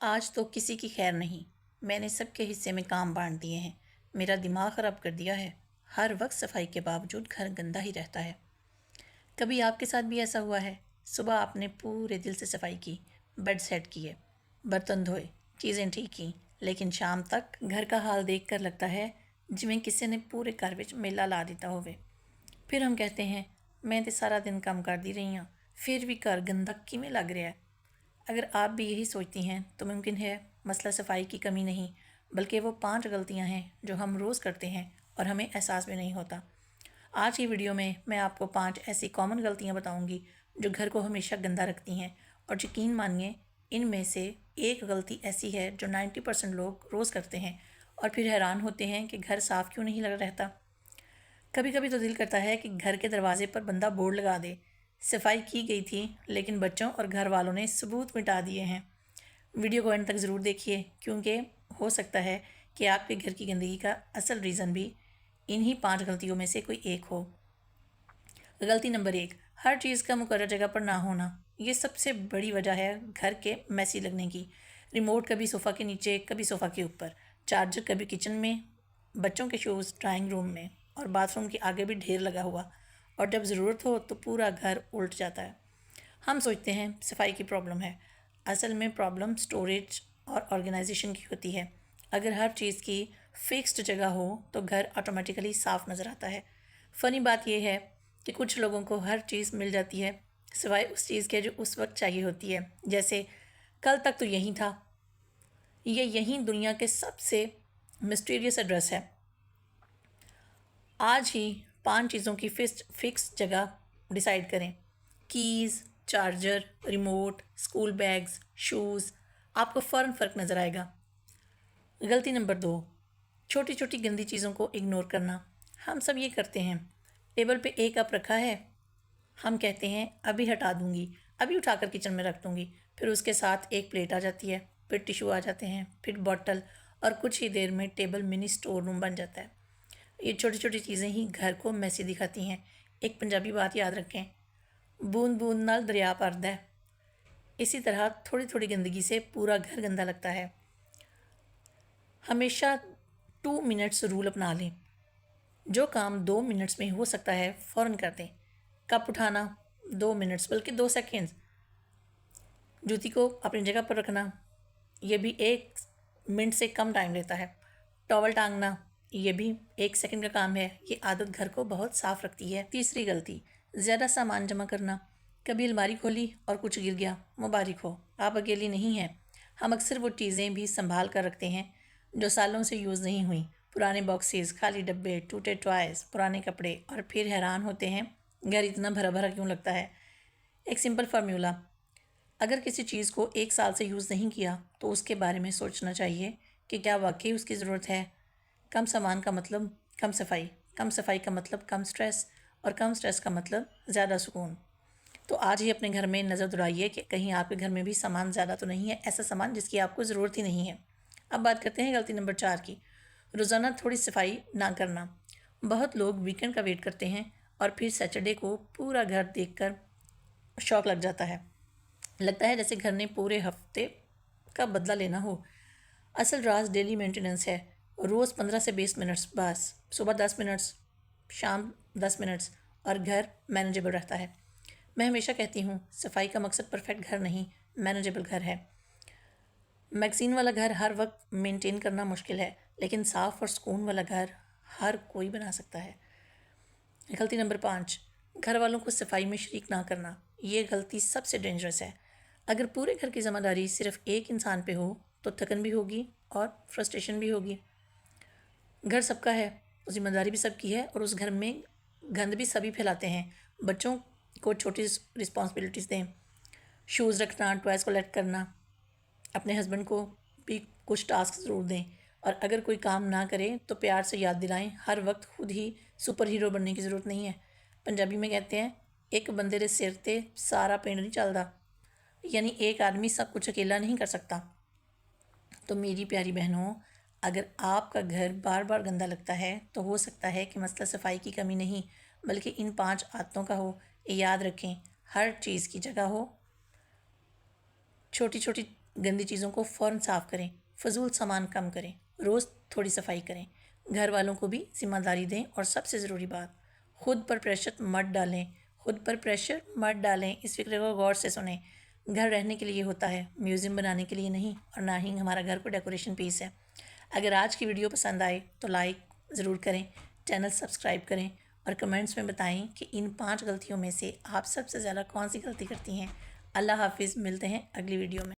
آج تو کسی کی خیر نہیں۔ میں نے سب کے حصے میں کام بانٹ دیے ہیں۔ میرا دماغ خراب کر دیا ہے۔ ہر وقت صفائی کے باوجود گھر گندا ہی رہتا ہے۔ کبھی آپ کے ساتھ بھی ایسا ہوا ہے؟ صبح آپ نے پورے دل سے صفائی کی، بیڈ سیٹ کیے، برتن دھوئے، چیزیں ٹھیک کیں، لیکن شام تک گھر کا حال دیکھ کر لگتا ہے جویں کسی نے پورے گھر وچ میلہ لا دیتا ہوئے۔ پھر ہم کہتے ہیں میں تے سارا دن کام کر دی رہی ہوں، پھر بھی گھر گندا کیویں لگ رہا ہے؟ اگر آپ بھی یہی سوچتی ہیں تو ممکن ہے مسئلہ صفائی کی کمی نہیں، بلکہ وہ 5 غلطیاں ہیں جو ہم روز کرتے ہیں اور ہمیں احساس بھی نہیں ہوتا۔ آج کی ویڈیو میں آپ کو 5 ایسی کامن غلطیاں بتاؤں گی جو گھر کو ہمیشہ گندا رکھتی ہیں، اور یقین مانیے ان میں سے ایک غلطی ایسی ہے جو 90% لوگ روز کرتے ہیں اور پھر حیران ہوتے ہیں کہ گھر صاف کیوں نہیں لگ رہتا۔ کبھی کبھی تو دل کرتا ہے کہ گھر کے دروازے پر بندہ بورڈ لگا دے، صفائی کی گئی تھی لیکن بچوں اور گھر والوں نے ثبوت مٹا دیے ہیں۔ ویڈیو کو اینڈ تک ضرور دیکھیے، کیونکہ ہو سکتا ہے کہ آپ کے گھر کی گندگی کا اصل ریزن بھی انہی 5 غلطیوں میں سے کوئی ایک ہو۔ غلطی نمبر 1، ہر چیز کا مقررہ جگہ پر نہ ہونا۔ یہ سب سے بڑی وجہ ہے گھر کے میسی لگنے کی۔ ریموٹ کبھی صوفہ کے نیچے، کبھی صوفہ کے اوپر، چارجر کبھی کچن میں، بچوں کے شوز ڈرائنگ روم میں، اور باتھ روم کے آگے بھی ڈھیر لگا ہوا، اور جب ضرورت ہو تو پورا گھر الٹ جاتا ہے۔ ہم سوچتے ہیں صفائی کی پرابلم ہے، اصل میں پرابلم سٹوریج اور آرگنائزیشن کی ہوتی ہے۔ اگر ہر چیز کی فکسڈ جگہ ہو تو گھر آٹومیٹیکلی صاف نظر آتا ہے۔ فنی بات یہ ہے کہ کچھ لوگوں کو ہر چیز مل جاتی ہے سوائے اس چیز کے جو اس وقت چاہیے ہوتی ہے، جیسے کل تک تو یہی تھا۔ یہ یہی دنیا کے سب سے مسٹیریس ایڈریس ہے۔ آج ہی 5 چیزوں کی فکس جگہ ڈیسائیڈ کریں: keys, charger, remote, school bags, shoes. آپ کو فوراً فرق نظر آئے گا۔ غلطی نمبر 2، چھوٹی چھوٹی گندی چیزوں کو اگنور کرنا۔ ہم سب یہ کرتے ہیں۔ ٹیبل پہ ایک کپ رکھا ہے، ہم کہتے ہیں ابھی ہٹا دوں گی، ابھی اٹھا کر کچن میں رکھ دوں گی، پھر اس کے ساتھ ایک پلیٹ آ جاتی ہے، پھر ٹیشو آ جاتے ہیں، پھر بوٹل، اور کچھ ہی دیر میں ٹیبل منی سٹور روم بن جاتا ہے۔ یہ چھوٹی چھوٹی چیزیں ہی گھر کو میسی دکھاتی ہیں۔ ایک پنجابی بات یاد رکھیں، بوند بوند نال دریا بھردا ہے۔ اسی طرح تھوڑی تھوڑی گندگی سے پورا گھر گندا لگتا ہے۔ ہمیشہ 2 منٹس رول اپنا لیں۔ جو کام 2 منٹس میں ہو سکتا ہے فوراً کر دیں۔ کپ اٹھانا 2 منٹس بلکہ 2 سیکنڈز۔ جوتی کو اپنی جگہ پر رکھنا، یہ بھی 1 منٹ سے کم ٹائم لیتا ہے۔ ٹاول ٹانگنا، یہ بھی 1 سیکنڈ کا کام ہے۔ یہ عادت گھر کو بہت صاف رکھتی ہے۔ تیسری غلطی، زیادہ سامان جمع کرنا۔ کبھی الماری کھولی اور کچھ گر گیا، مبارک ہو، آپ اکیلی نہیں ہیں۔ ہم اکثر وہ چیزیں بھی سنبھال کر رکھتے ہیں جو سالوں سے یوز نہیں ہوئیں، پرانے باکسز، خالی ڈبے، ٹوٹے ٹوائز، پرانے کپڑے، اور پھر حیران ہوتے ہیں گھر اتنا بھرا بھرا کیوں لگتا ہے۔ ایک سمپل فارمولا، اگر کسی چیز کو 1 سال سے یوز نہیں کیا تو اس کے بارے میں سوچنا چاہیے کہ کیا واقعی اس کی ضرورت ہے۔ کم سامان کا مطلب کم صفائی، کم صفائی کا مطلب کم سٹریس، اور کم سٹریس کا مطلب زیادہ سکون۔ تو آج ہی اپنے گھر میں نظر دوڑائیے کہ کہیں آپ کے گھر میں بھی سامان زیادہ تو نہیں ہے، ایسا سامان جس کی آپ کو ضرورت ہی نہیں ہے۔ اب بات کرتے ہیں غلطی نمبر 4 کی، روزانہ تھوڑی صفائی نہ کرنا۔ بہت لوگ ویکنڈ کا ویٹ کرتے ہیں اور پھر سیٹرڈے کو پورا گھر دیکھ کر شوق لگ جاتا ہے، لگتا ہے جیسے گھر نے پورے ہفتے کا بدلہ لینا ہو۔ اصل راز ڈیلی مینٹیننس ہے، روز 15 سے 20 منٹس بس، صبح 10 منٹس، شام 10 منٹس، اور گھر مینیجبل رہتا ہے۔ میں ہمیشہ کہتی ہوں صفائی کا مقصد پرفیکٹ گھر نہیں، مینیجبل گھر ہے۔ میگزین والا گھر ہر وقت مینٹین کرنا مشکل ہے، لیکن صاف اور سکون والا گھر ہر کوئی بنا سکتا ہے۔ غلطی نمبر 5، گھر والوں کو صفائی میں شریک نہ کرنا۔ یہ غلطی سب سے ڈینجرس ہے۔ اگر پورے گھر کی ذمہ داری صرف ایک انسان پہ ہو تو تھکن بھی ہوگی اور فرسٹریشن بھی ہوگی۔ گھر سب کا ہے، ذمہ داری بھی سب کی ہے، اور اس گھر میں گند بھی سبھی پھیلاتے ہیں۔ بچوں کو چھوٹی رسپانسبلٹیز دیں، شوز رکھنا، ٹوائز کلیکٹ کرنا۔ اپنے ہسبینڈ کو بھی کچھ ٹاسک ضرور دیں، اور اگر کوئی کام نہ کرے تو پیار سے یاد دلائیں۔ ہر وقت خود ہی سپر ہیرو بننے کی ضرورت نہیں ہے۔ پنجابی میں کہتے ہیں ایک بندے دے سر تے سارا پنڈ نہیں چلتا، یعنی ایک آدمی سب کچھ اکیلا نہیں کر سکتا۔ تو میری پیاری بہنوں، اگر آپ کا گھر بار بار گندا لگتا ہے تو ہو سکتا ہے کہ مسئلہ صفائی کی کمی نہیں بلکہ ان 5 عادتوں کا ہو۔ یاد رکھیں، ہر چیز کی جگہ ہو، چھوٹی چھوٹی گندی چیزوں کو فوراً صاف کریں، فضول سامان کم کریں، روز تھوڑی صفائی کریں، گھر والوں کو بھی ذمہ داری دیں، اور سب سے ضروری بات، خود پر پریشر مت ڈالیں، خود پر پریشر مت ڈالیں، اس فکرے کو غور سے سنیں۔ گھر رہنے کے لیے ہوتا ہے، میوزیم بنانے کے لیے نہیں، اور نہ ہی ہمارا گھر کو ڈیکوریشن پیس ہے۔ اگر آج کی ویڈیو پسند آئے تو لائک ضرور کریں، چینل سبسکرائب کریں، اور کمنٹس میں بتائیں کہ ان 5 غلطیوں میں سے آپ سب سے زیادہ کون سی غلطی کرتی ہیں۔ اللہ حافظ، ملتے ہیں اگلی ویڈیو میں۔